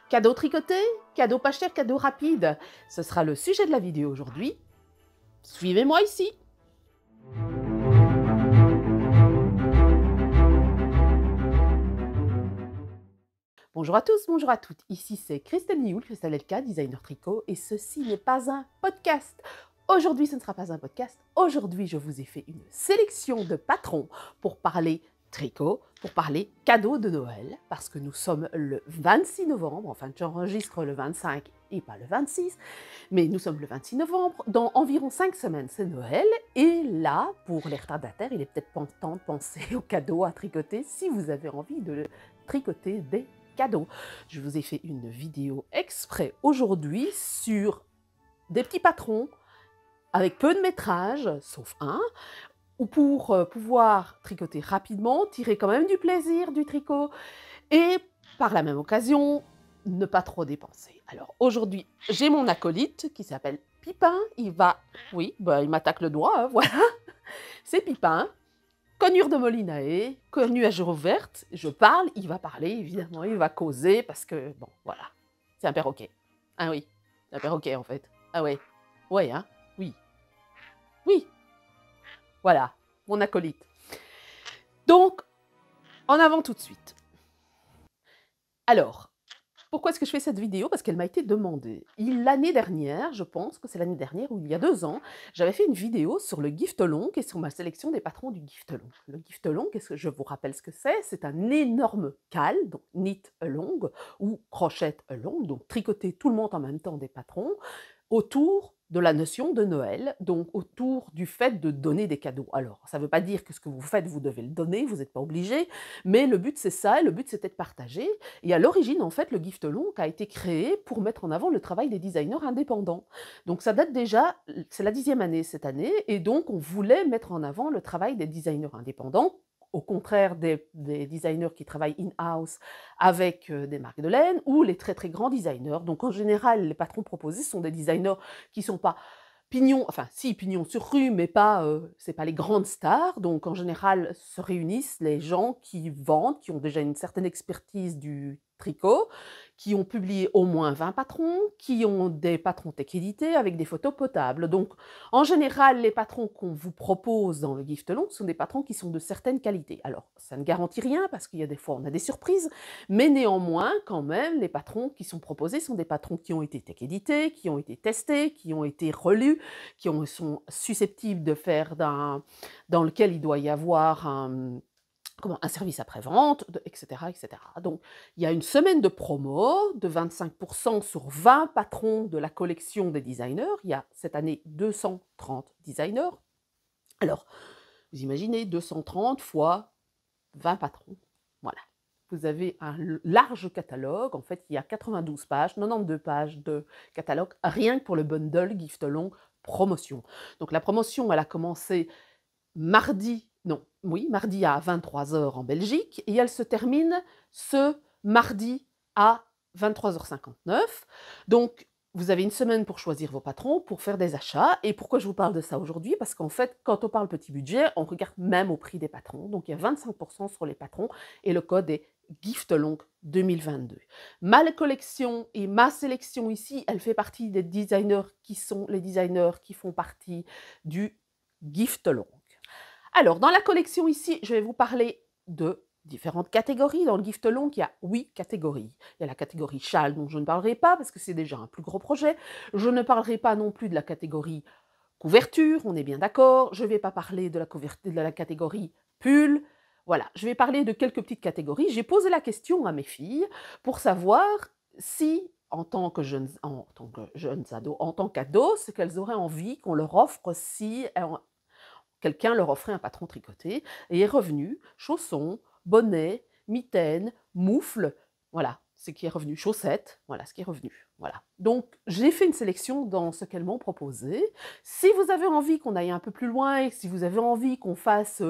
Cadeau tricoté, cadeau pas cher, cadeau rapide. Ce sera le sujet de la vidéo aujourd'hui. Suivez-moi ici. Bonjour à tous, bonjour à toutes. Ici c'est Christelle Nioul, Christelle Elka, designer tricot, et ceci n'est pas un podcast. Aujourd'hui, ce ne sera pas un podcast. Aujourd'hui, je vous ai fait une sélection de patrons pour parler tricot, pour parler cadeaux de Noël, parce que nous sommes le 26 novembre, enfin j'enregistre le 25 et pas le 26, mais nous sommes le 26 novembre, dans environ 5 semaines c'est Noël, et là, pour les retardataires, il est peut-être temps de penser aux cadeaux à tricoter si vous avez envie de tricoter des cadeaux. Je vous ai fait une vidéo exprès aujourd'hui sur des petits patrons avec peu de métrage, sauf un, ou pour pouvoir tricoter rapidement, tirer quand même du plaisir du tricot, et par la même occasion, ne pas trop dépenser. Alors aujourd'hui, j'ai mon acolyte qui s'appelle Pipin, il m'attaque le doigt, hein, voilà, c'est Pipin, conure de Molinae, connu à jour verte, je parle, il va parler, évidemment, il va causer, parce que, bon, voilà, c'est un perroquet. Ah oui, c'est un perroquet en fait. Ah ouais, ouais, hein, oui, oui. Voilà, mon acolyte. Donc, en avant tout de suite. Alors, pourquoi est-ce que je fais cette vidéo? Parce qu'elle m'a été demandée. L'année dernière, je pense que c'est l'année dernière, ou il y a 2 ans, j'avais fait une vidéo sur le Giftelong et sur ma sélection des patrons du Giftelong. Le Giftelong, qu'est-ce que je vous rappelle ce que c'est? C'est un énorme cal, donc knit along, ou crochet along, donc tricoter tout le monde en même temps des patrons, autour de la notion de Noël, donc autour du fait de donner des cadeaux. Alors, ça ne veut pas dire que ce que vous faites, vous devez le donner, vous n'êtes pas obligé, mais le but c'est ça, et le but c'était de partager. Et à l'origine, en fait, le Giftelong a été créé pour mettre en avant le travail des designers indépendants. Donc ça date déjà, c'est la 10e année cette année, et donc on voulait mettre en avant le travail des designers indépendants, au contraire des designers qui travaillent in-house avec des marques de laine, ou les très très grands designers. Donc en général, les patrons proposés sont des designers qui ne sont pas pignons, enfin si, pignons sur rue, mais pas, c'est pas les grandes stars. Donc en général, se réunissent les gens qui vendent, qui ont déjà une certaine expertise du tricot, qui ont publié au moins 20 patrons, qui ont des patrons tech édités avec des photos potables. Donc en général, les patrons qu'on vous propose dans le Giftelong sont des patrons qui sont de certaines qualités. Alors ça ne garantit rien parce qu'il y a des fois on a des surprises, mais néanmoins quand même les patrons qui sont proposés sont des patrons qui ont été tech édités, qui ont été testés, qui ont été relus, qui sont susceptibles de faire dans lequel il doit y avoir un service après-vente, etc., etc. Donc, il y a une semaine de promo de 25% sur 20 patrons de la collection des designers. Il y a cette année 230 designers. Alors, vous imaginez 230 fois 20 patrons. Voilà. Vous avez un large catalogue. En fait, il y a 92 pages, 92 pages de catalogue, rien que pour le bundle Giftelong promotion. Donc, la promotion, elle a commencé mardi à 23h en Belgique, et elle se termine ce mardi à 23h59. Donc, vous avez une semaine pour choisir vos patrons, pour faire des achats. Et pourquoi je vous parle de ça aujourd'hui? Parce qu'en fait, quand on parle petit budget, on regarde même au prix des patrons. Donc, il y a 25% sur les patrons, et le code est Giftelong 2022. Ma collection et ma sélection ici, elle fait partie des designers qui sont les designers qui font partie du Giftelong. Alors, dans la collection ici, je vais vous parler de différentes catégories. Dans le Giftelong, il y a 8 catégories. Il y a la catégorie châle, dont je ne parlerai pas, parce que c'est déjà un plus gros projet. Je ne parlerai pas non plus de la catégorie couverture, on est bien d'accord. Je ne vais pas parler de la catégorie pull. Voilà, je vais parler de quelques petites catégories. J'ai posé la question à mes filles pour savoir si, en tant que jeunes ados, en tant qu'ados, ce qu'elles auraient envie qu'on leur offre si quelqu'un leur offrait un patron tricoté, et est revenu chaussons, bonnets, mitaines, moufles, voilà, ce qui est revenu, chaussettes, voilà ce qui est revenu. Voilà. Donc j'ai fait une sélection dans ce qu'elles m'ont proposé. Si vous avez envie qu'on aille un peu plus loin, et si vous avez envie qu'on fasse,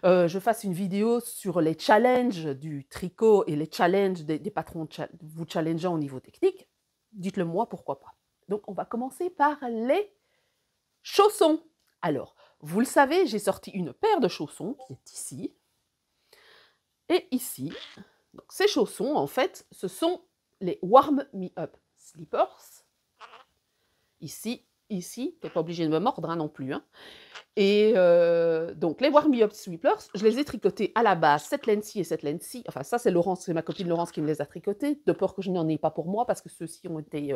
je fasse une vidéo sur les challenges du tricot et les challenges des patrons vous challengeant au niveau technique, dites-le moi, pourquoi pas. Donc on va commencer par les chaussons. Alors, vous le savez, j'ai sorti une paire de chaussons qui est ici et ici. Donc, ces chaussons, en fait, ce sont les Warm Me Up Slippers. Ici, tu n'es pas obligé de me mordre hein, non plus. Hein. Et donc, les Warm Me Up Slippers, je les ai tricotés à la base, cette laine-ci et cette laine-ci. Enfin, ça, c'est Laurence, c'est ma copine Laurence qui me les a tricotés, de peur que je n'en ai pas pour moi, parce que ceux-ci ont été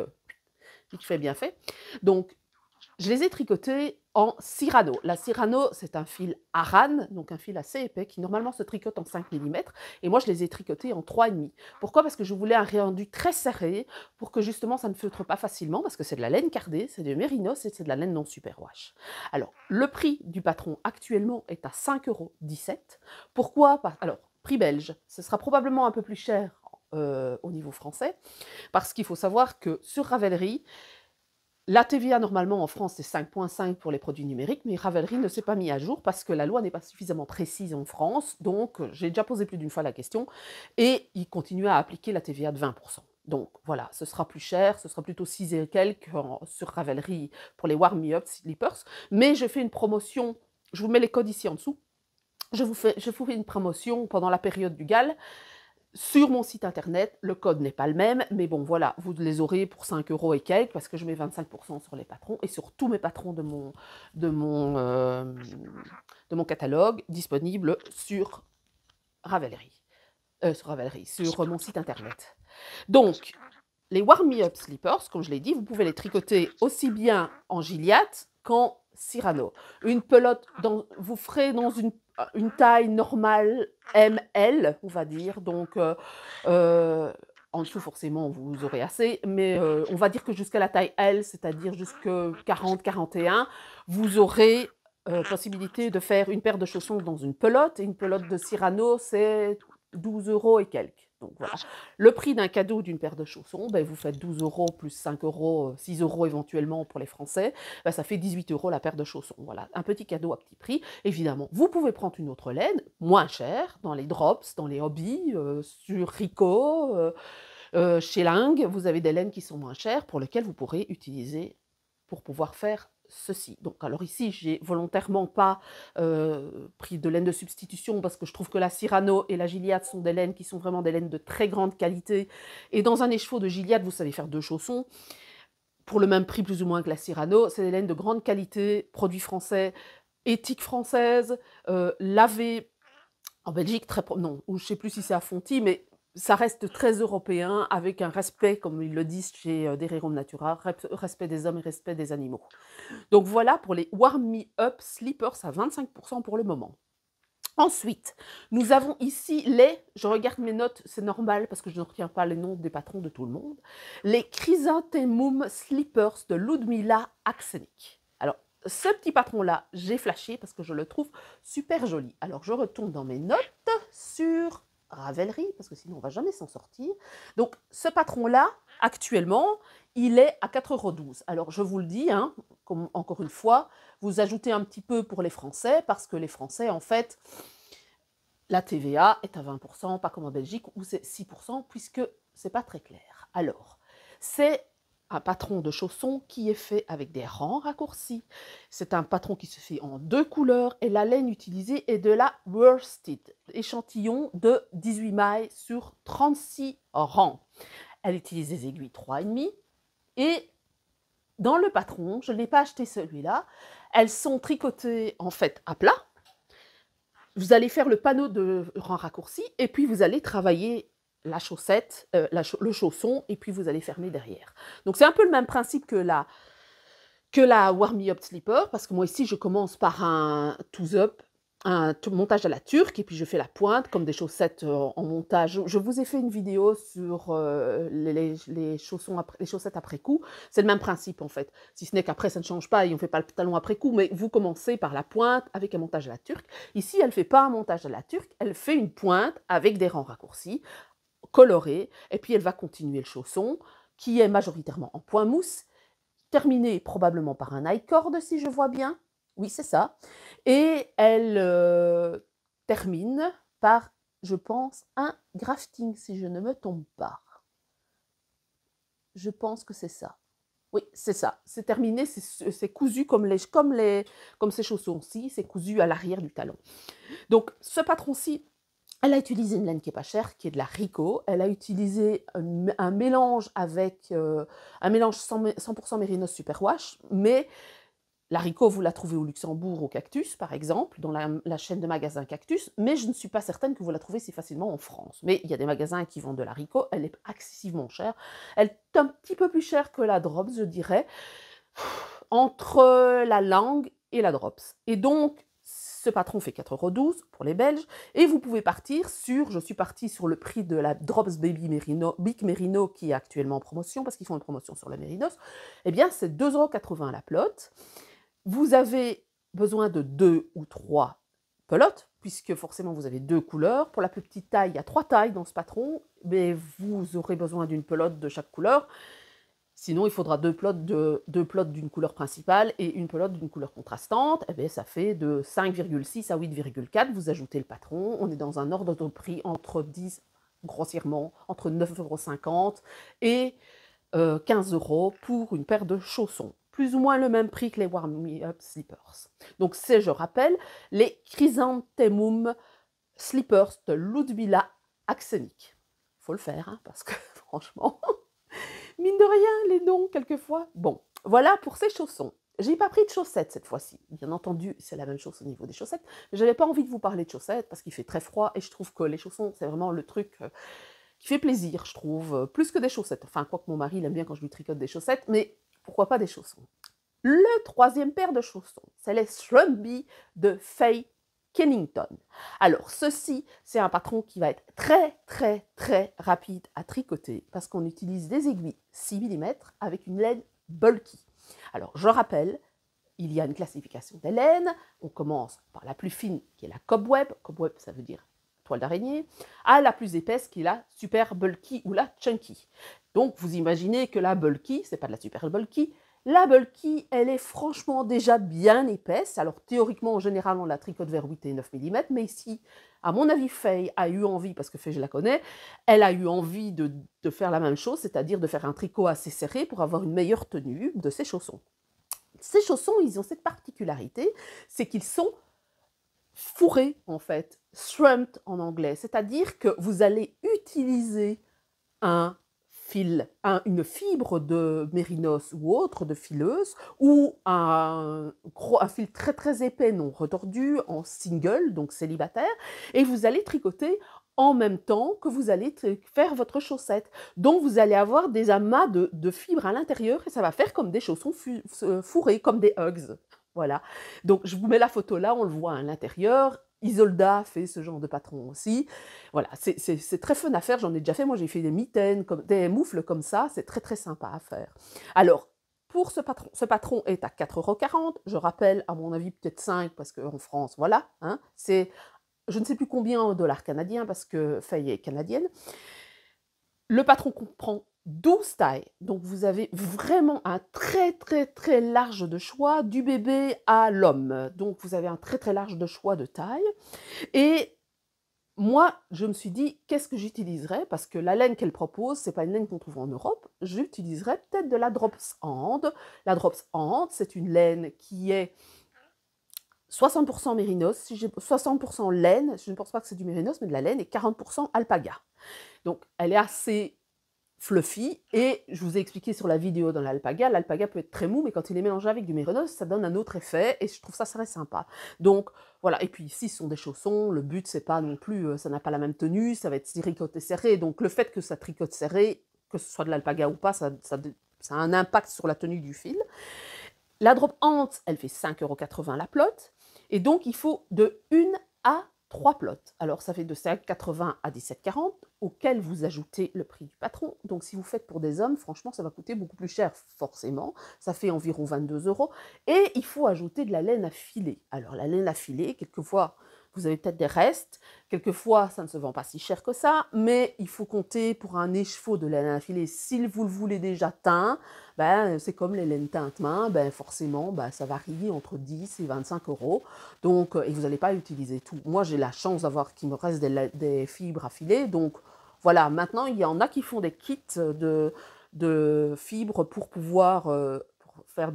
vite fait, bien fait. Donc, je les ai tricotés en Cyrano. La Cyrano, c'est un fil Aran, donc un fil assez épais, qui normalement se tricote en 5 mm. Et moi, je les ai tricotés en 3,5. Pourquoi? Parce que je voulais un rendu très serré, pour que justement, ça ne feutre pas facilement, parce que c'est de la laine cardée, c'est du mérinos et c'est de la laine non superwash. Alors, le prix du patron actuellement est à 5,17 €. Pourquoi? Alors, prix belge, ce sera probablement un peu plus cher au niveau français, parce qu'il faut savoir que sur Ravelry, la TVA, normalement, en France, c'est 5,5 pour les produits numériques, mais Ravelry ne s'est pas mis à jour parce que la loi n'est pas suffisamment précise en France. Donc, j'ai déjà posé plus d'une fois la question et ils continuent à appliquer la TVA de 20%. Donc, voilà, ce sera plus cher, ce sera plutôt 6 et quelques sur Ravelry pour les Warm Me Up Slippers. Mais je fais une promotion, je vous mets les codes ici en dessous. Je vous fais une promotion pendant la période du GAL. Sur mon site internet, le code n'est pas le même, mais bon voilà, vous les aurez pour 5 € et quelques, parce que je mets 25% sur les patrons, et sur tous mes patrons de mon catalogue, disponible sur Ravelry, sur mon site internet. Donc, les Warm Me Up Slippers, comme je l'ai dit, vous pouvez les tricoter aussi bien en Gilliatt qu'en Cyrano. Une pelote, vous ferez dans une taille normale ML, on va dire, donc en dessous forcément vous aurez assez, mais on va dire que jusqu'à la taille L, c'est-à-dire jusqu'à 40-41, vous aurez possibilité de faire une paire de chaussons dans une pelote, et une pelote de Cyrano, c'est 12 € et quelques. Donc voilà. Le prix d'un cadeau d'une paire de chaussons, ben, vous faites 12 € plus 5 €, 6 € éventuellement pour les Français, ben, ça fait 18 € la paire de chaussons. Voilà, un petit cadeau à petit prix. Évidemment, vous pouvez prendre une autre laine, moins chère, dans les drops, dans les hobbies, sur Rico, chez Lang, vous avez des laines qui sont moins chères pour lesquelles vous pourrez utiliser pour pouvoir faire ceci. Donc, alors ici, j'ai volontairement pas pris de laine de substitution parce que je trouve que la Cyrano et la Gilliatt sont des laines qui sont vraiment des laines de très grande qualité. Et dans un écheveau de Gilliatt, vous savez faire 2 chaussons pour le même prix plus ou moins que la Cyrano. C'est des laines de grande qualité, produits français, éthique française, lavées en Belgique, non, ou je ne sais plus si c'est à Fonty, mais ça reste très européen, avec un respect, comme ils le disent chez Derriérome Natura, respect des hommes et respect des animaux. Donc voilà pour les Warm Me Up Slippers à 25% pour le moment. Ensuite, nous avons ici je regarde mes notes, c'est normal parce que je ne retiens pas les noms des patrons de tout le monde, les Chrysanthemum Slippers de Ludmila Aksenik. Alors, ce petit patron-là, j'ai flashé parce que je le trouve super joli. Alors, je retourne dans mes notes sur Ravelry, parce que sinon on ne va jamais s'en sortir. Donc, ce patron-là, actuellement, il est à 4,12 €. Alors, je vous le dis, hein, encore une fois, vous ajoutez un petit peu pour les Français, parce que les Français, en fait, la TVA est à 20%, pas comme en Belgique, où c'est 6%, puisque c'est pas très clair. Alors, c'est un patron de chaussons qui est fait avec des rangs raccourcis. C'est un patron qui se fait en 2 couleurs, et la laine utilisée est de la worsted, échantillon de 18 mailles sur 36 rangs. Elle utilise des aiguilles 3,5, et dans le patron, je n'ai pas acheté celui-là, elles sont tricotées en fait à plat. Vous allez faire le panneau de rang raccourci, et puis vous allez travailler la chaussette, le chausson, et puis vous allez fermer derrière. Donc c'est un peu le même principe que la Warm Me Up Slipper, parce que moi ici je commence par un Toes-up, un montage à la turque, et puis je fais la pointe comme des chaussettes en montage. Je vous ai fait une vidéo sur les chaussettes après coup. C'est le même principe en fait, si ce n'est qu'après ça ne change pas et on ne fait pas le talon après coup, mais vous commencez par la pointe avec un montage à la turque. Ici, elle ne fait pas un montage à la turque, elle fait une pointe avec des rangs raccourcis, colorés, et puis elle va continuer le chausson, qui est majoritairement en point mousse, terminé probablement par un I-cord, si je vois bien. Oui, c'est ça. Et elle termine par, je pense, un grafting, si je ne me trompe pas. Je pense que c'est ça. Oui, c'est ça. C'est terminé, c'est cousu comme ces chaussons-ci, c'est cousu à l'arrière du talon. Donc, ce patron-ci, Elle a utilisé une laine qui est pas chère, qui est de la Rico. Elle a utilisé un mélange avec, un mélange 100 Mérinos Superwash, mais la Rico, vous la trouvez au Luxembourg, au Cactus, par exemple, dans la chaîne de magasins Cactus, mais je ne suis pas certaine que vous la trouvez si facilement en France. Mais il y a des magasins qui vendent de la Rico, elle est excessivement chère. Elle est un petit peu plus chère que la Drops, je dirais, entre la Langue et la Drops. Et donc, ce patron fait 4,12 € pour les Belges, et vous pouvez partir sur, je suis partie sur le prix de la Drops Baby Merino, Big Merino, qui est actuellement en promotion, parce qu'ils font une promotion sur la Mérinos, eh bien c'est 2,80 € la pelote. Vous avez besoin de 2 ou 3 pelotes, puisque forcément vous avez 2 couleurs. Pour la plus petite taille, il y a 3 tailles dans ce patron, mais vous aurez besoin d'une pelote de chaque couleur. Sinon, il faudra 2 pelotes d'une couleur principale et une pelote d'une couleur contrastante. Eh bien, ça fait de 5,6 à 8,4. Vous ajoutez le patron. On est dans un ordre de prix entre 10, grossièrement, entre 9,50 € et 15 € pour une paire de chaussons. Plus ou moins le même prix que les Warm Me Up Slippers. Donc c'est, je rappelle, les Chrysanthemum Slippers de Ludmilla Axenic. Il faut le faire, hein, parce que franchement, mine de rien, les noms, quelquefois. Bon, voilà pour ces chaussons. J'ai pas pris de chaussettes cette fois-ci. Bien entendu, c'est la même chose au niveau des chaussettes. Mais j'avais pas envie de vous parler de chaussettes parce qu'il fait très froid et je trouve que les chaussons, c'est vraiment le truc qui fait plaisir, je trouve, plus que des chaussettes. Enfin, quoique mon mari, il aime bien quand je lui tricote des chaussettes, mais pourquoi pas des chaussons. Le troisième paire de chaussons, c'est les Shrubby de Faye Kennington. Alors, ceci, c'est un patron qui va être très, très, très rapide à tricoter parce qu'on utilise des aiguilles 6 mm avec une laine bulky. Alors, je rappelle, il y a une classification des laines. On commence par la plus fine, qui est la cobweb. Cobweb, ça veut dire toile d'araignée, à la plus épaisse qui est la super bulky ou la chunky. Donc, vous imaginez que la bulky, c'est pas de la super bulky, la bulky, elle est franchement déjà bien épaisse. Alors, théoriquement, en général, on la tricote vers 8 et 9 mm, mais ici, à mon avis, Faye a eu envie, parce que Faye, je la connais, elle a eu envie de faire la même chose, c'est-à-dire de faire un tricot assez serré pour avoir une meilleure tenue de ses chaussons. Ces chaussons, ils ont cette particularité, c'est qu'ils sont fourrés, en fait, shrumped en anglais, c'est-à-dire que vous allez utiliser un fil, une fibre de mérinos ou autre, de fileuse, ou un fil très très épais non retordu en single, donc célibataire, et vous allez tricoter en même temps que vous allez faire votre chaussette. Donc vous allez avoir des amas de fibres à l'intérieur et ça va faire comme des chaussons fourrés, comme des Uggs. Voilà. Donc je vous mets la photo là, on le voit à l'intérieur. Isolda fait ce genre de patron aussi. Voilà, c'est très fun à faire, j'en ai déjà fait. Moi, j'ai fait des mitaines, des moufles comme ça. C'est très, très sympa à faire. Alors, pour ce patron est à 4,40 €. Je rappelle, à mon avis, peut-être 5 parce qu'en France, voilà. Hein, c'est, je ne sais plus combien en dollars canadiens parce que Faye est canadienne. Le patron comprend 12 tailles, donc vous avez vraiment un très très très large de choix, du bébé à l'homme. Donc vous avez un très très large de choix de taille. Et moi, je me suis dit, qu'est-ce que j'utiliserais? Parce que la laine qu'elle propose, c'est pas une laine qu'on trouve en Europe. J'utiliserais peut-être de la Drops Hand. La Drops Hand, c'est une laine qui est 60% mérinos, 60% laine, je ne pense pas que c'est du mérinos, mais de la laine, et 40% alpaga. Donc, elle est assez fluffy, et je vous ai expliqué sur la vidéo dans l'alpaga peut être très mou, mais quand il est mélangé avec du mérinos, ça donne un autre effet, et je trouve ça très sympa. Donc voilà, et puis ici ce sont des chaussons, le but c'est pas non plus, ça n'a pas la même tenue, ça va être tricoté serré, donc le fait que ça tricote serré, que ce soit de l'alpaga ou pas, ça a un impact sur la tenue du fil. La drop Ant, elle fait 5,80 € la plotte, et donc il faut de 1 à 3 plottes. Alors ça fait de 5,80 à 17,40, auquel vous ajoutez le prix du patron. Donc si vous faites pour des hommes, franchement, ça va coûter beaucoup plus cher, forcément. Ça fait environ 22 €. Et il faut ajouter de la laine à filer. Alors la laine à filer, quelquefois, vous avez peut-être des restes. Quelquefois, ça ne se vend pas si cher que ça, mais il faut compter pour un écheveau de laine à filer. Si vous le voulez déjà teint, ben, c'est comme les laines teintes main, ben, forcément, ben, ça varie entre 10 et 25 €. Donc, et vous n'allez pas utiliser tout. Moi, j'ai la chance d'avoir qu'il me reste des fibres à filer. Donc, voilà. Maintenant, il y en a qui font des kits de fibres pour pouvoir pour faire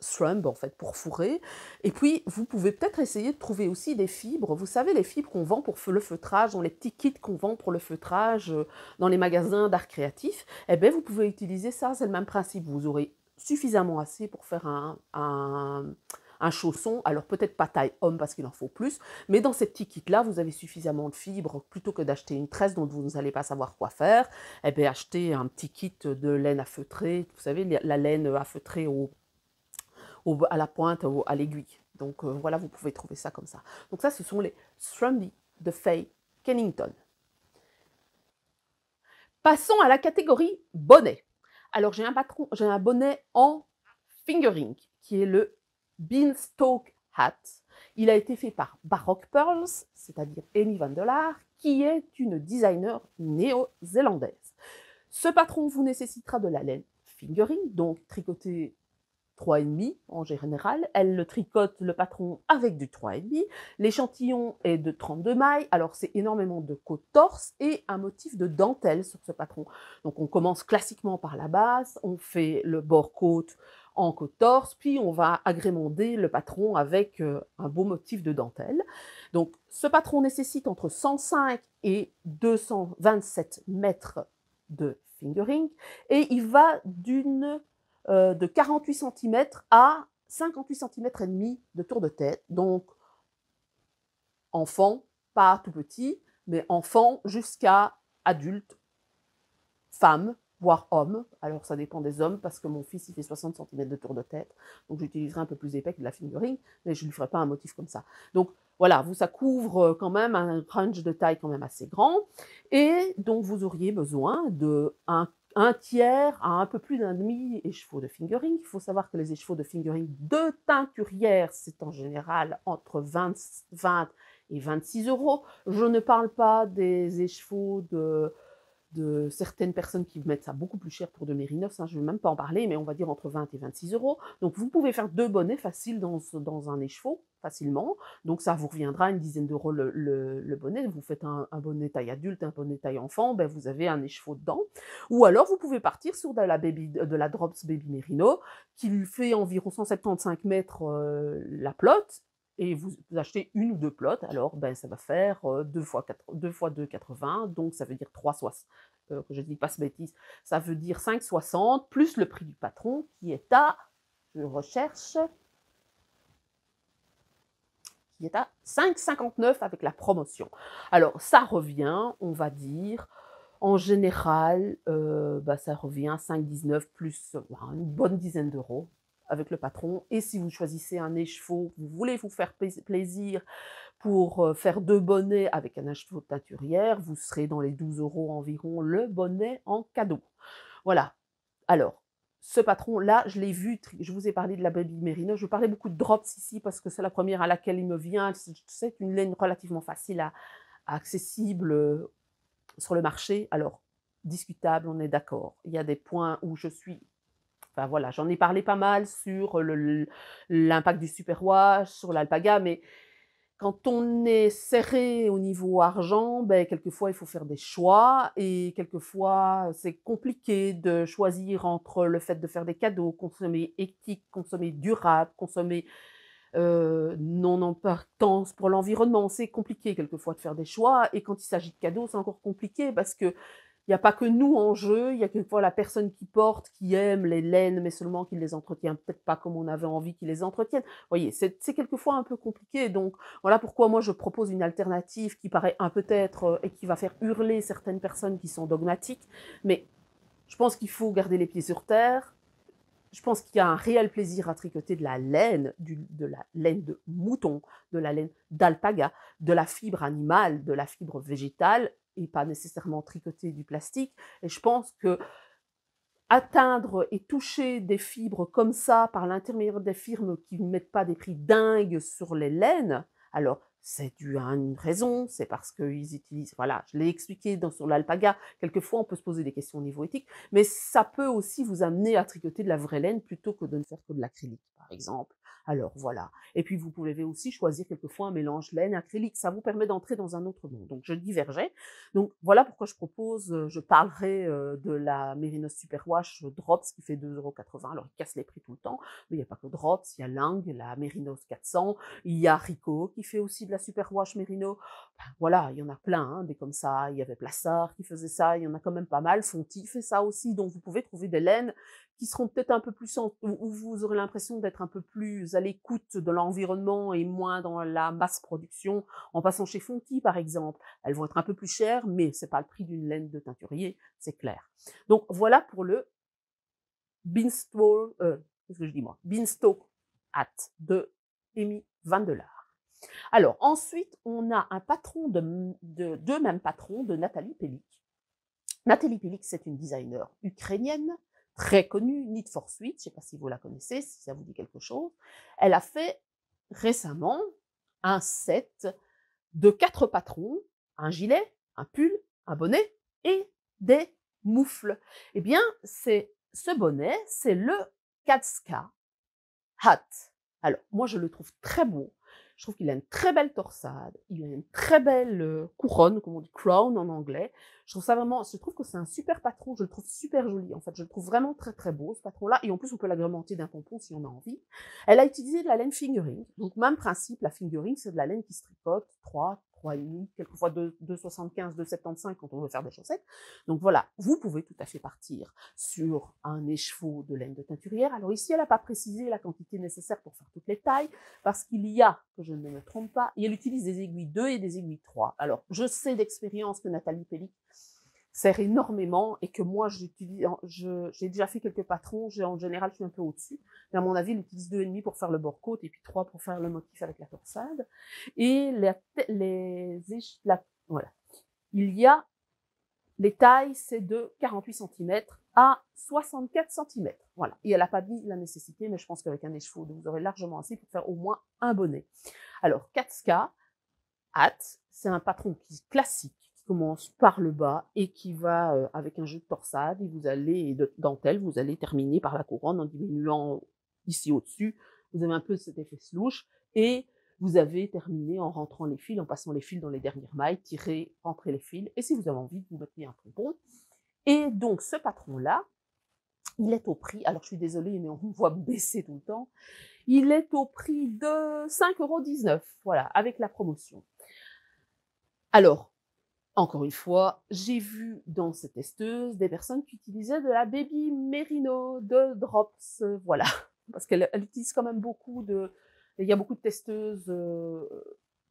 Thrumb en fait, pour fourrer. Et puis, vous pouvez peut-être essayer de trouver aussi des fibres. Vous savez, les fibres qu'on vend pour le feutrage, dans les petits kits qu'on vend pour le feutrage, dans les magasins d'art créatif, eh bien, vous pouvez utiliser ça, c'est le même principe. Vous aurez suffisamment assez pour faire un chausson. Alors, peut-être pas taille homme parce qu'il en faut plus, mais dans ces petits kits-là, vous avez suffisamment de fibres. Plutôt que d'acheter une tresse dont vous n'allez pas savoir quoi faire, eh bien, achetez un petit kit de laine à feutrer. Vous savez, la laine à feutrer à la pointe, à l'aiguille. Donc voilà, vous pouvez trouver ça comme ça. Donc ça, ce sont les Thrumby de Faye Kennington. Passons à la catégorie bonnet. Alors j'ai un bonnet en fingering, qui est le Beanstalk Hat. Il a été fait par Baroque Pearls, c'est-à-dire Amy Van der Laar, qui est une designer néo-zélandaise. Ce patron vous nécessitera de la laine fingering, donc tricotée 3,5 en général. Elle le tricote, le patron, avec du 3,5. L'échantillon est de 32 mailles. Alors, c'est énormément de côte-torse et un motif de dentelle sur ce patron. Donc, on commence classiquement par la base. On fait le bord-côte en côte-torse. Puis, on va agrémenter le patron avec un beau motif de dentelle. Donc, ce patron nécessite entre 105 et 227 mètres de fingering. Et il va de 48 cm à 58 cm et demi de tour de tête. Donc, enfant, pas tout petit, mais enfant jusqu'à adulte, femme, voire homme. Alors, ça dépend des hommes, parce que mon fils, il fait 60 cm de tour de tête. Donc, j'utiliserai un peu plus épais que de la fingering, mais je ne lui ferai pas un motif comme ça. Donc, voilà, ça couvre quand même un range de taille quand même assez grand. Et donc, vous auriez besoin un tiers à un peu plus d'un demi-écheveau de fingering. Il faut savoir que les écheveaux de fingering de teinturière, c'est en général entre 20 et 26 €. Je ne parle pas des écheveaux de certaines personnes qui mettent ça beaucoup plus cher pour de mérinos, je ne vais même pas en parler, mais on va dire entre 20 et 26 €. Donc vous pouvez faire 2 bonnets faciles dans un écheveau, facilement. Donc ça vous reviendra une dizaine d'euros le bonnet. Vous faites un bonnet taille adulte, un bonnet taille enfant, ben vous avez un écheveau dedans. Ou alors vous pouvez partir sur de la Drops Baby Merino, qui lui fait environ 175 mètres la plotte, et vous achetez une ou deux plottes, alors ben, ça va faire 2 fois 2,80, donc ça veut dire 3,60, que je ne dis pas ce bêtise, ça veut dire 5,60 plus le prix du patron qui est à, je recherche, qui est à 5,59 avec la promotion. Alors ça revient, on va dire, en général, ça revient 5,19 plus une bonne dizaine d'euros avec le patron. Et si vous choisissez un écheveau, vous voulez vous faire plaisir pour faire 2 bonnets avec un écheveau de teinturière, vous serez dans les 12 € environ le bonnet en cadeau. Voilà. Alors, ce patron-là, je l'ai vu, je vous ai parlé de la Baby Merino, je parlais beaucoup de Drops ici parce que c'est la première à laquelle il me vient. C'est une laine relativement facile accessible sur le marché. Alors, discutable, on est d'accord. Il y a des points où je suis... Enfin voilà, j'en ai parlé pas mal sur l'impact du superwash, sur l'alpaga, mais quand on est serré au niveau argent, ben, quelquefois il faut faire des choix et quelquefois c'est compliqué de choisir entre le fait de faire des cadeaux, consommer éthique, consommer durable, consommer non en partance pour l'environnement. C'est compliqué quelquefois de faire des choix et quand il s'agit de cadeaux, c'est encore compliqué parce que il n'y a pas que nous en jeu, il y a quelquefois la personne qui porte, qui aime les laines, mais seulement qui les entretient peut-être pas comme on avait envie qu'ils les entretiennent. Vous voyez, c'est quelquefois un peu compliqué. Donc voilà pourquoi moi je propose une alternative qui paraît peut-être et qui va faire hurler certaines personnes qui sont dogmatiques. Mais je pense qu'il faut garder les pieds sur terre. Je pense qu'il y a un réel plaisir à tricoter de la laine de mouton, de la laine d'alpaga, de la fibre animale, de la fibre végétale, et pas nécessairement tricoter du plastique. Et je pense que atteindre et toucher des fibres comme ça par l'intermédiaire des firmes qui ne mettent pas des prix dingues sur les laines, alors c'est dû à une raison, c'est parce qu'ils utilisent voilà, je l'ai expliqué sur l'alpaga, quelquefois on peut se poser des questions au niveau éthique, mais ça peut aussi vous amener à tricoter de la vraie laine plutôt que de ne faire que de l'acrylique, par exemple. Alors voilà. Et puis vous pouvez aussi choisir quelquefois un mélange laine-acrylique, ça vous permet d'entrer dans un autre monde. Donc je divergeais. Donc voilà pourquoi je propose, je parlerai de la Mérinos Superwash Drops qui fait 2,80 €. Alors ils cassent les prix tout le temps, mais il n'y a pas que Drops, il y a Lang, la Mérinos 400, il y a Rico qui fait aussi de la Superwash Merino. Enfin, voilà, il y en a plein, hein, des comme ça. Il y avait Plassard qui faisait ça, il y en a quand même pas mal. Fonty fait ça aussi, donc vous pouvez trouver des laines qui seront peut-être un peu plus, où vous aurez l'impression d'être un peu plus à l'écoute de l'environnement et moins dans la masse production. En passant chez Fonty, par exemple, elles vont être un peu plus chères, mais c'est pas le prix d'une laine de teinturier, c'est clair. Donc voilà pour le Beanstalk, qu'est-ce que je dis moi? Beanstalk Hat de Amy Vandeleur. Alors ensuite, on a un patron deux mêmes patrons de Nathalie Pelik. Nathalie Pelik, c'est une designer ukrainienne, très connue, Knit for Sweet, je ne sais pas si vous la connaissez, si ça vous dit quelque chose. Elle a fait récemment un set de 4 patrons, un gilet, un pull, un bonnet et des moufles. Eh bien, ce bonnet, c'est le Katska Hat. Alors, moi, je le trouve très beau. Je trouve qu'il a une très belle torsade, il a une très belle couronne, comme on dit crown en anglais. Je trouve ça vraiment, je trouve que c'est un super patron, je le trouve super joli. En fait, je le trouve vraiment très très beau ce patron-là. Et en plus, on peut l'agrémenter d'un pompon si on a envie. Elle a utilisé de la laine fingering. Donc, même principe, la fingering, c'est de la laine qui se tricote 3,5, quelquefois 2,75, 2,75 quand on veut faire des chaussettes. Donc voilà, vous pouvez tout à fait partir sur un écheveau de laine de teinturière. Alors ici, elle n'a pas précisé la quantité nécessaire pour faire toutes les tailles, parce qu'il y a, que je ne me trompe pas, elle utilise des aiguilles 2 et des aiguilles 3. Alors, je sais d'expérience que Nathalie Pelik sert énormément et que moi, j'ai déjà fait quelques patrons, en général, je suis un peu au-dessus, mais à mon avis, elle utilise 2,5 pour faire le bord côte et puis 3 pour faire le motif avec la torsade. Et voilà. Il y a les tailles, c'est de 48 cm à 64 cm. Voilà. Et elle n'a pas dit la nécessité, mais je pense qu'avec un écheveau, vous aurez largement assez pour faire au moins un bonnet. Alors, Katska Hat, c'est un patron classique qui commence par le bas et qui va avec un jeu de torsade et de dentelle, vous allez terminer par la couronne en diminuant ici au-dessus. Vous avez un peu cet effet slouche et vous avez terminé en rentrant les fils, en passant les fils dans les dernières mailles, tirez, rentrez les fils, et si vous avez envie, vous mettez un pompon. Et donc, ce patron-là, il est au prix, alors je suis désolée, mais on me voit baisser tout le temps, il est au prix de 5,19 €, voilà, avec la promotion. Alors, encore une fois, j'ai vu dans ces testeuses des personnes qui utilisaient de la Baby Merino de Drops, voilà, parce qu'elle utilise quand même beaucoup de... Il y a beaucoup de testeuses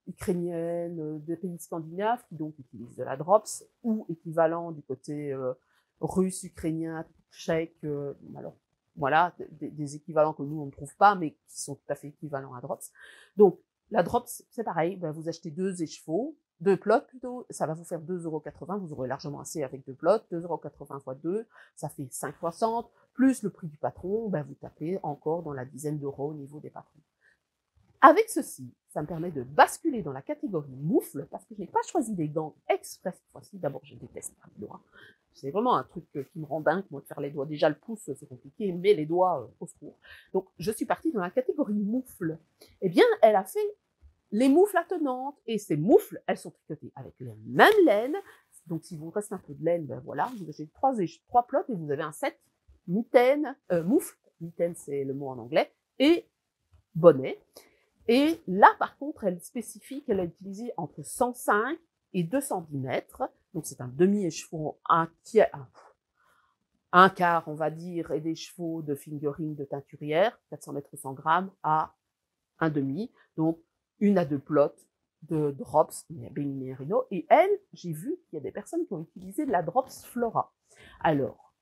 ukrainiennes, des pays scandinaves, qui donc utilisent de la Drops, ou équivalent du côté russe, ukrainien, tchèque, alors voilà, des équivalents que nous on ne trouve pas, mais qui sont tout à fait équivalents à Drops. Donc, la Drops, c'est pareil, ben, vous achetez 2 écheveaux, 2 plots plutôt, ça va vous faire 2,80 €, vous aurez largement assez avec 2 plots, 2,80 € x 2, ça fait 5,60 €, plus le prix du patron, ben vous tapez encore dans la dizaine d'euros au niveau des patrons. Avec ceci, ça me permet de basculer dans la catégorie moufle, parce que je n'ai pas choisi des gants express cette fois-ci. D'abord, je déteste les doigts. C'est vraiment un truc qui me rend dingue, moi, de faire les doigts. Déjà, le pouce, c'est compliqué, mais les doigts, au secours. Donc, je suis partie dans la catégorie moufle. Eh bien, elle a fait les moufles attenantes. Et ces moufles, elles sont tricotées avec les mêmes laines. Donc, si vous reste un peu de laine, ben voilà, vous avez 3 plots et vous avez un set mitaine, moufle. Mitaine, c'est le mot en anglais. Et bonnet. Et là, par contre, elle spécifie qu'elle a utilisé entre 105 et 2 cm. Donc, c'est un demi-écheveau, un quart, on va dire, et des chevaux de fingering de teinturière, 400 mètres 100 grammes, à un demi. Donc, 1 à 2 plots de Drops, Baby Merino. Et elle, j'ai vu qu'il y a des personnes qui ont utilisé de la Drops Flora. Alors,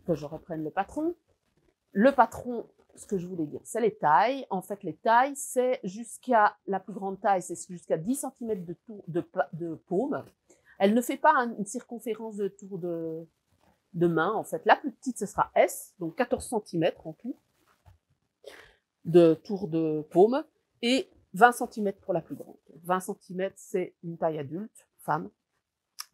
que je reprenne le patron. Le patron, ce que je voulais dire, c'est les tailles. En fait, les tailles, c'est la plus grande taille, c'est jusqu'à 10 cm de paume. Elle ne fait pas une circonférence de tour de main, en fait. La plus petite, ce sera S, donc 14 cm en tout, de tour de paume. Et 20 centimètres pour la plus grande. 20 centimètres, c'est une taille adulte, femme.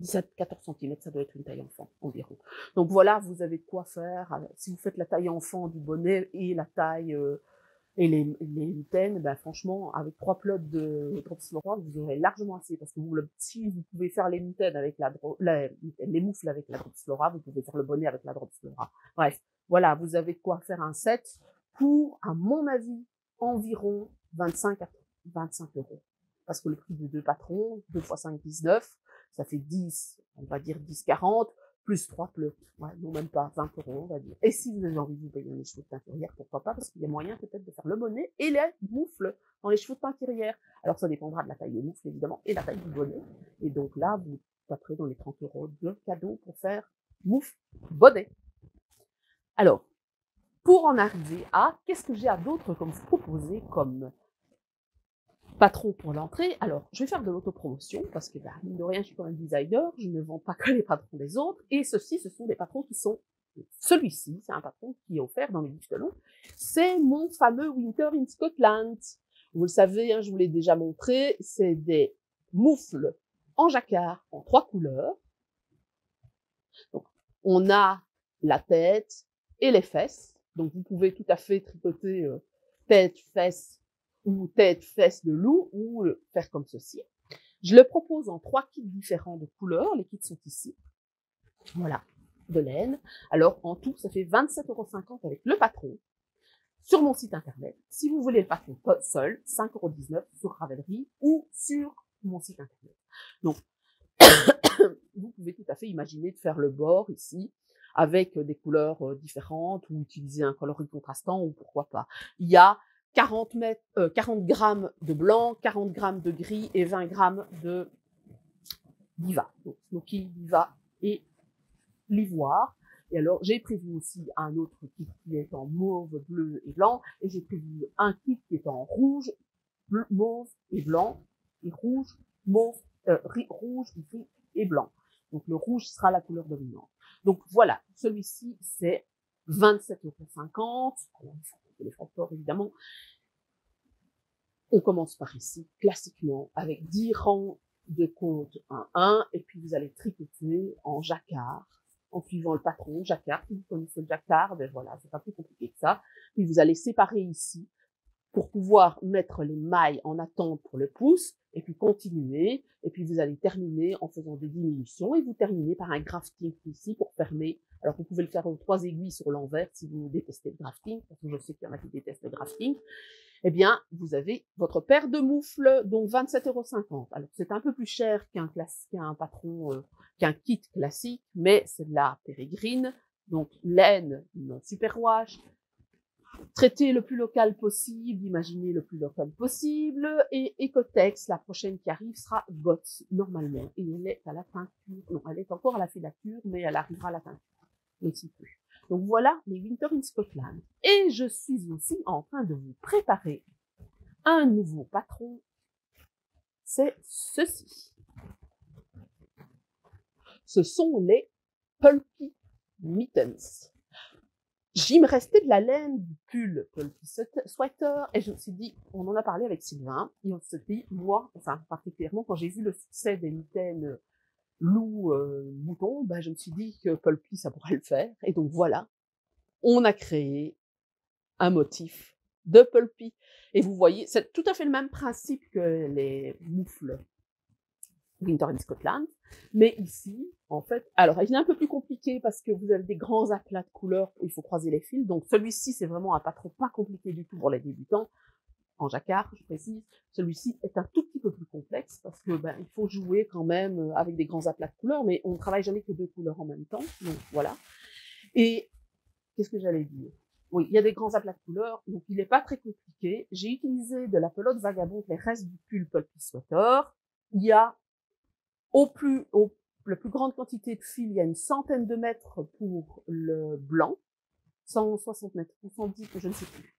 17-14 centimètres, ça doit être une taille enfant environ. Donc voilà, vous avez de quoi faire. Si vous faites la taille enfant du bonnet et la taille et les mitaines, ben franchement, avec 3 plots de Drops Flora, vous aurez largement assez. Parce que si vous pouvez faire les mitaines avec les moufles avec la Drops Flora, vous pouvez faire le bonnet avec la Drops Flora. Bref, voilà, vous avez de quoi faire un set pour, à mon avis, environ 25 à 25 €. Parce que le prix de 2 patrons, 2 x 5, 19, ça fait 10, on va dire 10,40, plus 3 plots. Ouais, non, même pas, 20 €, on va dire. Et si vous avez envie de vous payer les cheveux de teinturière, pourquoi pas, parce qu'il y a moyen peut-être de faire le bonnet et les moufles dans les cheveux de teinturière. Alors ça dépendra de la taille des moufles, évidemment, et la taille du bonnet. Et donc là, vous taperez dans les 30 € de cadeau pour faire moufle, bonnet. Alors, pour en arriver à, qu'est-ce que j'ai à d'autre comme vous proposer comme patron pour l'entrée? Alors, je vais faire de l'autopromotion parce que, mine de rien, je suis quand même designer, je ne vends pas que les patrons des autres, et ce sont des patrons qui sont, celui-ci, c'est un patron qui est offert dans les Gift Along, c'est mon fameux Winter in Scotland. Vous le savez, hein, je vous l'ai déjà montré, c'est des moufles en jacquard en 3 couleurs. Donc, on a la tête et les fesses, donc vous pouvez tout à fait tricoter tête, fesses, ou tête, fesses de loup, ou faire comme ceci. Je le propose en 3 kits différents de couleurs. Les kits sont ici. Voilà, de laine. Alors, en tout, ça fait 27,50 € avec le patron sur mon site internet. Si vous voulez le patron seul, 5,19 € sur Ravelry ou sur mon site internet. Donc, vous pouvez tout à fait imaginer de faire le bord ici avec des couleurs différentes ou utiliser un coloris contrastant ou pourquoi pas. Il y a 40 grammes de blanc, 40 grammes de gris et 20 grammes de Diva. Donc, Smoky, Diva et l'ivoire. Et alors, j'ai prévu aussi un autre kit qui est en mauve, bleu et blanc. Et j'ai prévu un kit qui est en rouge, bleu, mauve et blanc. Et rouge, mauve, rouge, gris et blanc. Donc, le rouge sera la couleur dominante. Donc, voilà. Celui-ci, c'est 27,50 €. Alors, il faut compter les frais de port, évidemment. On commence par ici, classiquement, avec 10 rangs de compte 1-1, et puis vous allez tricoter en jacquard, en suivant le patron jacquard. Si vous connaissez le jacquard, ben voilà, c'est pas plus compliqué que ça. Puis vous allez séparer ici pour pouvoir mettre les mailles en attente pour le pouce, et puis continuer, et puis vous allez terminer en faisant des diminutions, et vous terminez par un grafting ici pour fermer. Alors vous pouvez le faire aux 3 aiguilles sur l'envers si vous détestez le grafting, parce que je sais qu'il y en a qui détestent le grafting. Eh bien, vous avez votre paire de moufles, donc 27,50 €. Alors, c'est un peu plus cher qu'un patron, qu'un kit classique, mais c'est de la pérégrine, donc laine non superwash, traité le plus local possible, imaginez le plus local possible, et Ecotex, la prochaine qui arrive sera GOTS, normalement, et elle est à la teinture, non, elle est encore à la filature, mais elle arrivera à la teinture, mais si peu. Donc voilà les Winter in Scotland. Et je suis aussi en train de vous préparer un nouveau patron. C'est ceci. Ce sont les Pulpy Mittens. Il me restait de la laine du pull Pulpy Sweater et je me suis dit, on en a parlé avec Sylvain, et on se dit, moi, enfin particulièrement quand j'ai vu le succès des mitaines loup mouton, ben, je me suis dit que Pulpy ça pourrait le faire. Et donc voilà, on a créé un motif de Pulpy. Et vous voyez, c'est tout à fait le même principe que les moufles Winter in Scotland, mais ici, en fait, alors il est un peu plus compliqué parce que vous avez des grands aplats de couleurs où il faut croiser les fils, donc celui-ci c'est vraiment un patron pas compliqué du tout pour les débutants, en jacquard, je précise. Celui-ci est un tout petit peu plus complexe parce que il faut jouer quand même avec des grands aplats de couleurs, mais on ne travaille jamais que 2 couleurs en même temps, donc voilà. Et qu'est-ce que j'allais dire? Oui, il y a des grands aplats de couleurs, donc il n'est pas très compliqué. J'ai utilisé de la pelote vagabonde, les restes du pull Pulpy Sweater. Il y a la plus grande quantité de fil, il y a une centaine de mètres pour le blanc, 160 mètres, ou 110, je ne sais plus.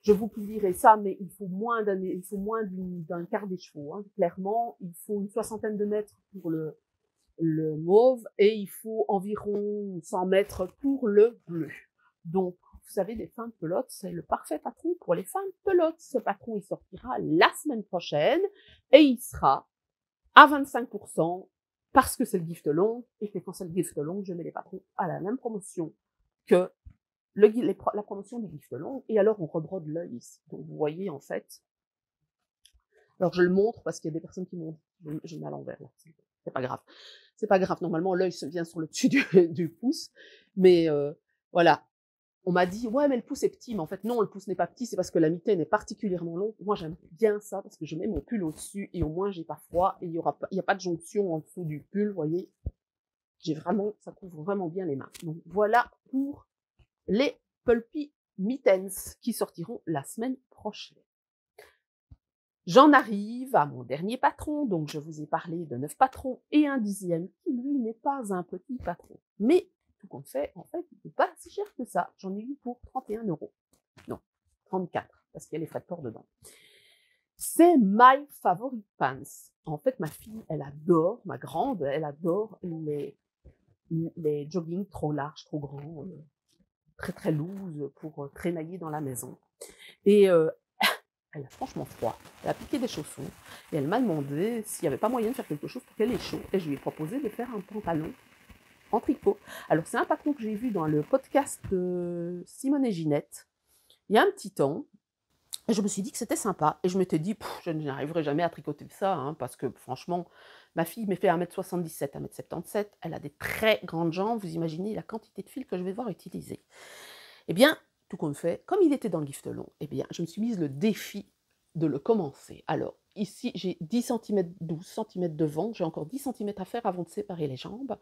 Je vous publierai ça, mais il faut moins d'un quart des chevaux, hein. Clairement, il faut une soixantaine de mètres pour le mauve, et il faut environ 100 mètres pour le bleu. Donc, vous savez, des fins de pelote, c'est le parfait patron pour les fins de pelote. Ce patron, il sortira la semaine prochaine et il sera à 25% parce que c'est le gift long et que quand c'est le gift long, je mets les patrons à la même promotion que la promotion du gift long, et alors on rebrode l'œil ici. Donc vous voyez en fait, alors je le montre parce qu'il y a des personnes qui m'ont dit, je mets à l'envers là, c'est pas grave. C'est pas grave, normalement l'œil se vient sur le dessus du pouce, mais voilà. On m'a dit, ouais, mais le pouce est petit, mais en fait, non, le pouce n'est pas petit, c'est parce que la mitaine est particulièrement longue. Moi, j'aime bien ça, parce que je mets mon pull au-dessus, et au moins, j'ai pas froid, et il y a pas de jonction en dessous du pull, vous voyez. Ça couvre vraiment bien les mains. Donc, voilà pour les Pulpy Mittens, qui sortiront la semaine prochaine. J'en arrive à mon dernier patron, donc je vous ai parlé de 9 patrons, et un 10e, qui lui n'est pas un petit patron. Mais, tout compte fait, en fait, il n'est pas si cher que ça. J'en ai eu pour 31 €. Non, 34, parce qu'il y a les frais de port dedans. C'est My Favorite Pants. En fait, ma fille, elle adore, ma grande, elle adore les joggings trop larges, trop grands, très très loose pour traînailler dans la maison. Et elle a franchement froid. Elle a piqué des chaussons et elle m'a demandé s'il n'y avait pas moyen de faire quelque chose pour qu'elle ait chaud. Et je lui ai proposé de faire un pantalon en tricot. Alors, c'est un patron que j'ai vu dans le podcast de Simone et Ginette il y a un petit temps. Et je me suis dit que c'était sympa. Et je m'étais dit, je n'arriverai jamais à tricoter ça, hein, parce que franchement, ma fille me fait 1,77 m, 1,77 m. Elle a des très grandes jambes. Vous imaginez la quantité de fil que je vais devoir utiliser. Eh bien, tout compte fait, comme il était dans le gift long, eh bien, je me suis mise le défi de le commencer. Alors, ici, j'ai 10 cm, 12 cm de vent. J'ai encore 10 cm à faire avant de séparer les jambes.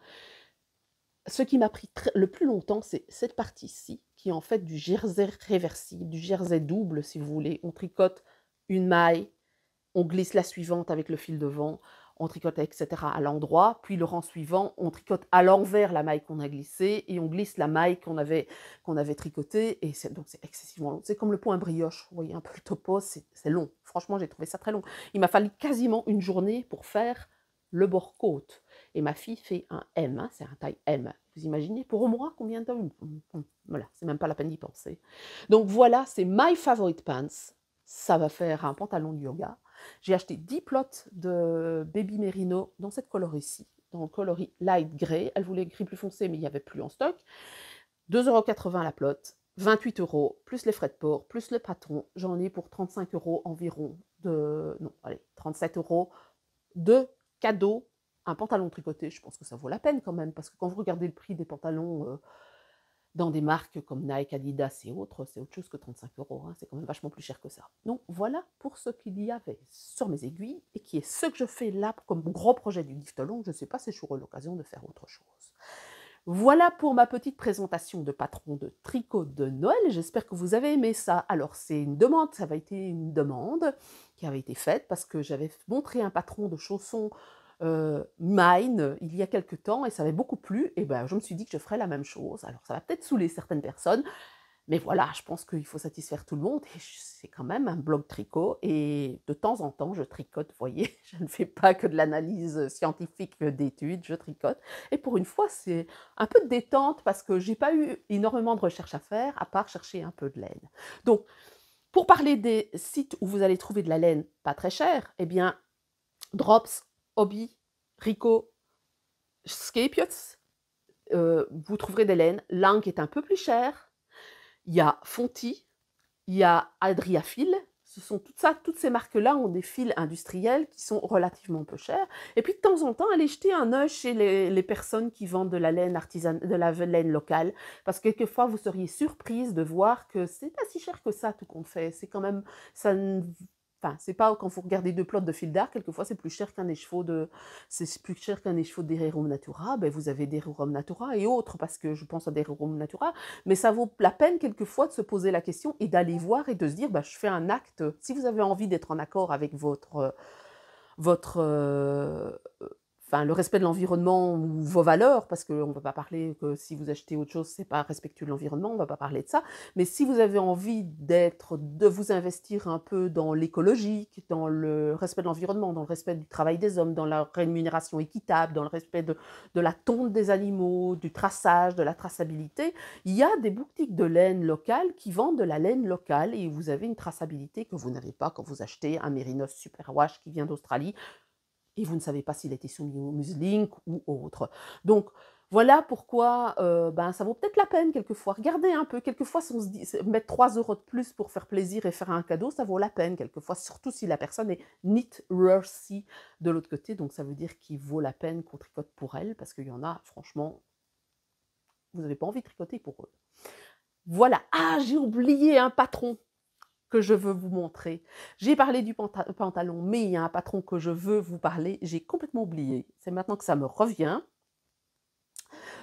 Ce qui m'a pris le plus longtemps, c'est cette partie-ci, qui est en fait du jersey réversible, du jersey double, si vous voulez. On tricote une maille, on glisse la suivante avec le fil de vent, on tricote, etc. à l'endroit, puis le rang suivant, on tricote à l'envers la maille qu'on a glissée, et on glisse la maille qu'on avait tricotée, et donc c'est excessivement long. C'est comme le point brioche, vous voyez un peu le topo, c'est long. Franchement, j'ai trouvé ça très long. Il m'a fallu quasiment une journée pour faire le bord-côte. Et ma fille fait un M, hein, c'est un taille M. Vous imaginez pour moi combien de temps? Voilà, c'est même pas la peine d'y penser. Donc voilà, c'est My Favorite Pants. Ça va faire un pantalon de yoga. J'ai acheté 10 plots de Baby Merino dans cette coloris-ci, dans le coloris light grey. Elle voulait gris plus foncé, mais il n'y avait plus en stock. 2,80 € la plot, 28 €, plus les frais de port, plus le patron. J'en ai pour 35 € environ de... Non, allez, 37 € de cadeau. Un pantalon tricoté, je pense que ça vaut la peine quand même, parce que quand vous regardez le prix des pantalons dans des marques comme Nike, Adidas et autres, c'est autre chose que 35 €, hein, c'est quand même vachement plus cher que ça. Donc voilà pour ce qu'il y avait sur mes aiguilles, et qui est ce que je fais là comme gros projet du gift long. Je ne sais pas si j'aurai l'occasion de faire autre chose. Voilà pour ma petite présentation de patron de tricot de Noël. J'espère que vous avez aimé ça. Alors c'est une demande, ça avait été une demande qui avait été faite parce que j'avais montré un patron de chaussons Mine il y a quelque temps et ça avait beaucoup plu, et ben je me suis dit que je ferais la même chose. Alors ça va peut-être saouler certaines personnes, mais voilà, je pense qu'il faut satisfaire tout le monde, et c'est quand même un blog tricot, et de temps en temps je tricote, vous voyez, je ne fais pas que de l'analyse scientifique d'études, je tricote, et pour une fois c'est un peu de détente parce que j'ai pas eu énormément de recherches à faire, à part chercher un peu de laine. Donc, pour parler des sites où vous allez trouver de la laine pas très chère, eh bien, Drops, Hobby, Rico, Scapiots, vous trouverez des laines. Lang est un peu plus cher. Il y a Fonty, il y a Adriafil. Ce sont toutes ces marques-là ont des fils industriels qui sont relativement peu chers. Et puis de temps en temps, allez jeter un œil chez les personnes qui vendent de la laine artisanale, de la laine locale, parce que quelquefois vous seriez surprise de voir que c'est pas si cher que ça, tout compte fait. C'est quand même, ça ne Enfin, c'est pas quand vous regardez 2 plots de fil d'art, quelquefois c'est plus cher qu'un écheveau de, c'est plus cher qu'un écheveau d'Hererum Natura. Ben vous avez d'Hererum Natura et autres, parce que je pense à d'Hererum Natura, mais ça vaut la peine quelquefois de se poser la question et d'aller voir et de se dire, bah, je fais un acte. Si vous avez envie d'être en accord avec votre enfin, le respect de l'environnement ou vos valeurs, parce qu'on ne va pas parler que si vous achetez autre chose, c'est pas respectueux de l'environnement, on ne va pas parler de ça. Mais si vous avez envie de vous investir un peu dans l'écologique, dans le respect de l'environnement, dans le respect du travail des hommes, dans la rémunération équitable, dans le respect de la tonte des animaux, du traçage, de la traçabilité, il y a des boutiques de laine locale qui vendent de la laine locale et vous avez une traçabilité que vous n'avez pas quand vous achetez un Mérinos Superwash qui vient d'Australie et vous ne savez pas s'il a été soumis au museling ou autre. Donc, voilà pourquoi ça vaut peut-être la peine quelquefois. Regardez un peu, quelquefois, si on se dit, mettre 3 € de plus pour faire plaisir et faire un cadeau, ça vaut la peine quelquefois, surtout si la personne est knit-worthy de l'autre côté, donc ça veut dire qu'il vaut la peine qu'on tricote pour elle, parce qu'il y en a, franchement, vous n'avez pas envie de tricoter pour eux. Voilà. Ah, j'ai oublié un patron que je veux vous montrer. J'ai parlé du pantalon, mais il y a un patron que je veux vous parler, j'ai complètement oublié. C'est maintenant que ça me revient.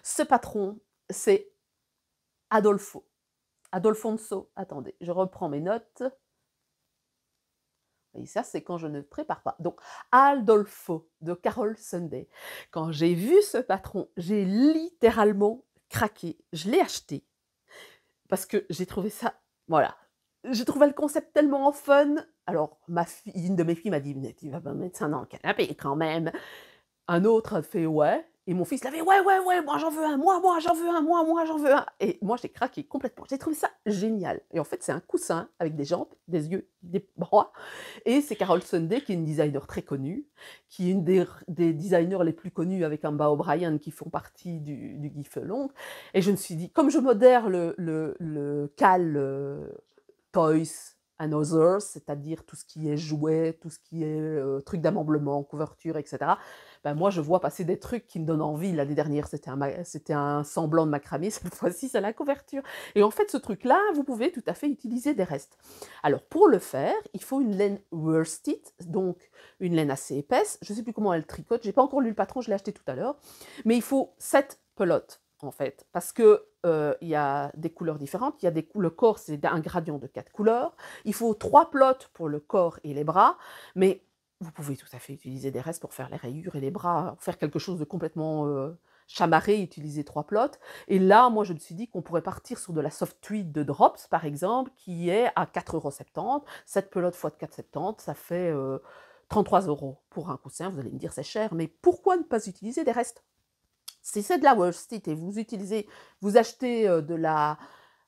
Ce patron, c'est Adolfo. Adolfonso, attendez, je reprends mes notes. Et ça, c'est quand je ne prépare pas. Donc, Adolfo de Carol Sunday. Quand j'ai vu ce patron, j'ai littéralement craqué. Je l'ai acheté parce que j'ai trouvé ça, voilà. J'ai trouvé le concept tellement fun. Alors, une de mes filles m'a dit, mais tu vas pas mettre ça dans le canapé quand même. Un autre a fait ouais. Et mon fils l'avait, ouais, moi j'en veux un, moi j'en veux un, moi j'en veux un. Et moi j'ai craqué complètement. J'ai trouvé ça génial. Et en fait, c'est un coussin avec des jambes, des yeux, des bras. Et c'est Carol Sunday, qui est une designer très connue, qui est une des designers les plus connus avec Amba O'Brien, qui font partie du Giffelong. Et je me suis dit, comme je modère le cal Toys and Others, c'est-à-dire tout ce qui est jouets, tout ce qui est trucs d'ameublement, couverture, etc. Ben moi, je vois passer des trucs qui me donnent envie. L'année dernière, c'était un semblant de macramé. Cette fois-ci, c'est la couverture. Et en fait, ce truc-là, vous pouvez tout à fait utiliser des restes. Alors, pour le faire, il faut une laine worsted, donc une laine assez épaisse. Je ne sais plus comment elle tricote. Je n'ai pas encore lu le patron, je l'ai acheté tout à l'heure. Mais il faut 7 pelotes, en fait, parce que il y a des couleurs différentes. Le corps, c'est un gradient de 4 couleurs. Il faut 3 plots pour le corps et les bras, mais vous pouvez tout à fait utiliser des restes pour faire les rayures et les bras, faire quelque chose de complètement chamarré, utiliser 3 plots. Et là, moi, je me suis dit qu'on pourrait partir sur de la soft tweed de Drops, par exemple, qui est à 4,70 €. 7 pelotes x 4,70, ça fait 33 € pour un coussin. Vous allez me dire, c'est cher, mais pourquoi ne pas utiliser des restes? Si c'est de la worsted et vous achetez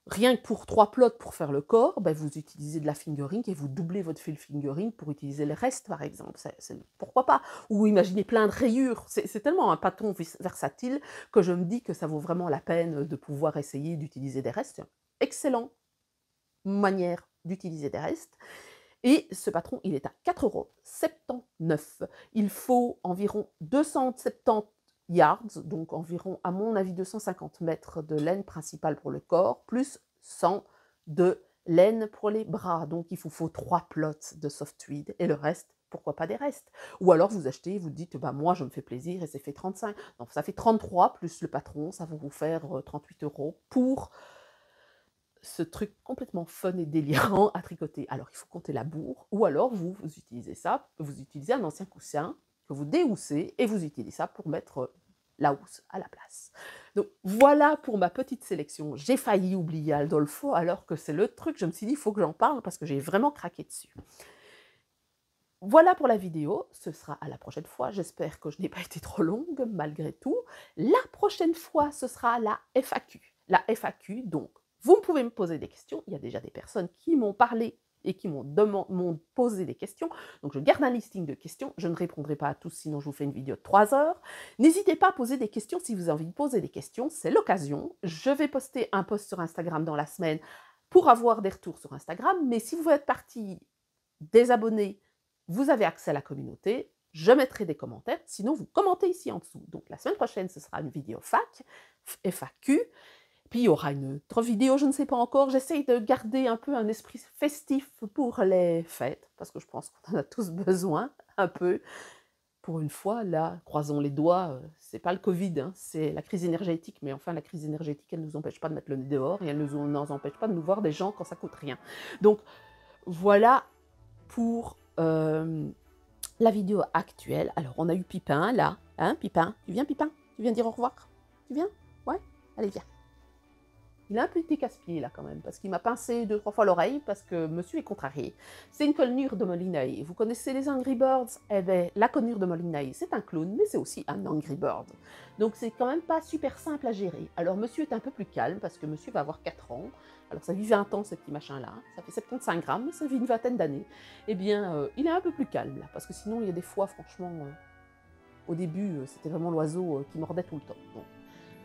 rien que pour 3 plots pour faire le corps, ben vous utilisez de la fingering et vous doublez votre fil fingering pour utiliser les restes, par exemple. Pourquoi pas? Ou imaginez plein de rayures. C'est tellement un patron versatile que je me dis que ça vaut vraiment la peine de pouvoir essayer d'utiliser des restes. Excellente manière d'utiliser des restes. Et ce patron, il est à 4,79 €. Il faut environ 270 yards, donc environ, à mon avis, 250 mètres de laine principale pour le corps, plus 100 de laine pour les bras. Donc il vous faut 3 plots de soft tweed et le reste, pourquoi pas des restes. Ou alors vous achetez, vous dites, bah moi je me fais plaisir et c'est fait 35. Donc ça fait 33 plus le patron, ça va vous faire 38 € pour ce truc complètement fun et délirant à tricoter. Alors il faut compter la bourre, ou alors vous utilisez ça, vous utilisez un ancien coussin que vous déhoussez et vous utilisez ça pour mettre la housse à la place. Donc voilà pour ma petite sélection. J'ai failli oublier Adolfo alors que c'est le truc, je me suis dit il faut que j'en parle parce que j'ai vraiment craqué dessus. Voilà pour la vidéo, ce sera à la prochaine fois. J'espère que je n'ai pas été trop longue malgré tout. La prochaine fois, ce sera la FAQ. La FAQ, donc, vous pouvez me poser des questions. Il y a déjà des personnes qui m'ont parlé et qui m'ont posé des questions. Donc, je garde un listing de questions. Je ne répondrai pas à tous, sinon je vous fais une vidéo de 3 heures. N'hésitez pas à poser des questions si vous avez envie de poser des questions. C'est l'occasion. Je vais poster un post sur Instagram dans la semaine pour avoir des retours sur Instagram. Mais si vous êtes parti désabonner, vous avez accès à la communauté, je mettrai des commentaires, sinon vous commentez ici en dessous. Donc la semaine prochaine, ce sera une vidéo FAQ, puis il y aura une autre vidéo, je ne sais pas encore, j'essaye de garder un peu un esprit festif pour les fêtes, parce que je pense qu'on en a tous besoin, un peu. Pour une fois, là, croisons les doigts, c'est pas le Covid, hein, c'est la crise énergétique, mais enfin la crise énergétique, elle ne nous empêche pas de mettre le nez dehors, et elle ne nous empêche pas de nous voir des gens quand ça coûte rien. Donc voilà pour la vidéo actuelle. Alors, on a eu Pipin, là, Hein, Pipin? Tu viens, Pipin? Tu viens dire au revoir? Tu viens? Ouais? Allez, viens. Il a un petit casse-pied là quand même, parce qu'il m'a pincé 2-3 fois l'oreille, parce que monsieur est contrarié. C'est une conure de Molinaï. Vous connaissez les Angry Birds? Eh bien, la conure de Molinaï, c'est un clown, mais c'est aussi un Angry Bird. Donc c'est quand même pas super simple à gérer. Alors monsieur est un peu plus calme, parce que monsieur va avoir 4 ans. Alors ça vit 20 ans, ce petit machin-là. Ça fait 75 grammes, mais ça vit une vingtaine d'années. Eh bien, il est un peu plus calme là, parce que sinon, il y a des fois, franchement, au début, c'était vraiment l'oiseau qui mordait tout le temps. Donc,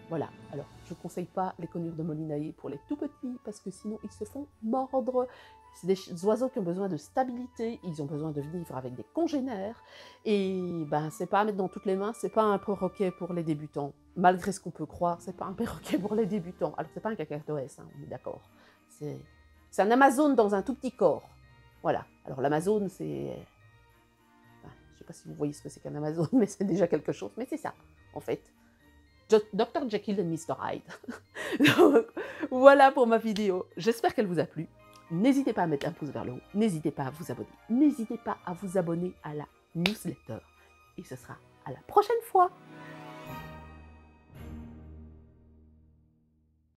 voilà, alors je ne conseille pas les conures de Molinaï pour les tout petits, parce que sinon ils se font mordre. C'est des oiseaux qui ont besoin de stabilité, ils ont besoin de vivre avec des congénères, et ben c'est pas à mettre dans toutes les mains, c'est pas un perroquet pour les débutants. Malgré ce qu'on peut croire, c'est pas un perroquet pour les débutants. Alors c'est pas un cacatoès, hein, on est d'accord. C'est un Amazone dans un tout petit corps. Voilà, alors l'Amazone c'est... Enfin, je sais pas si vous voyez ce que c'est qu'un Amazone, mais c'est déjà quelque chose, mais c'est ça, en fait. Dr Jekyll et Mr Hyde. Donc, voilà pour ma vidéo. J'espère qu'elle vous a plu. N'hésitez pas à mettre un pouce vers le haut. N'hésitez pas à vous abonner. N'hésitez pas à vous abonner à la newsletter. Et ce sera à la prochaine fois.